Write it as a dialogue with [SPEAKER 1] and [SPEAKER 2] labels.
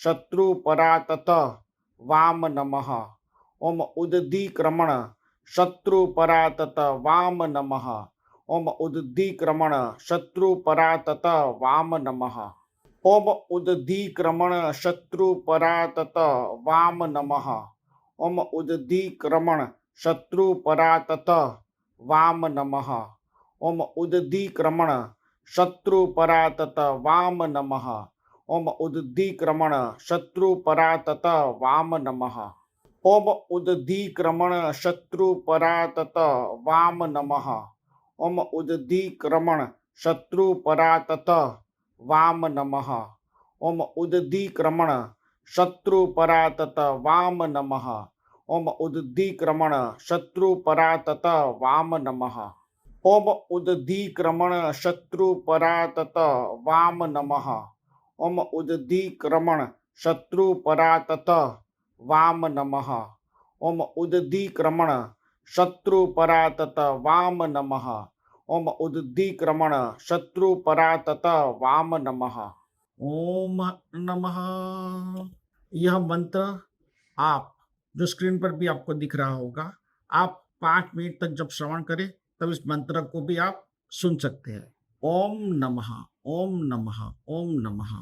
[SPEAKER 1] शत्रु परातत वाम नमः। ओम उदधीक्रमण शत्रु परातत वाम नमः। ओम उदधीक्रमण शत्रु परातत वाम नमः। ओम उदधीक्रमण शत्रु परातत वाम नमः। ओम उदधीक्रमण शत्रु परातत वाम नमः। ओम उदधीक्रमण शत्रु परातत वाम नमः। ओम उदधीक्रमण शत्रु परातत वाम नमः। ओम उदधीक्रमण शत्रु परातत वाम नमः। ओम उदधीक्रमण शत्रु परातत वाम नमः। ओम उदधीक्रमण शत्रु परातत वाम नमः। ओम उदधीक्रमण शत्रु परातत वाम नमः। ओम उदधीक्रमण शत्रु परातत वाम नमः। ओम उदधीक्रमण शत्रु परातत वाम नमः। ओम उदधीक्रमण शत्रु परातत वाम नमः। ओम उदधीक्रमण शत्रु परातत वाम नमः। ओम नमः। यह मंत्र आप जो स्क्रीन पर भी आपको दिख रहा होगा, आप 5 मिनट तक जब श्रवण करें तब इस मंत्र को भी आप सुन सकते हैं। ओम नमः, ओम नमः, ओम नमः।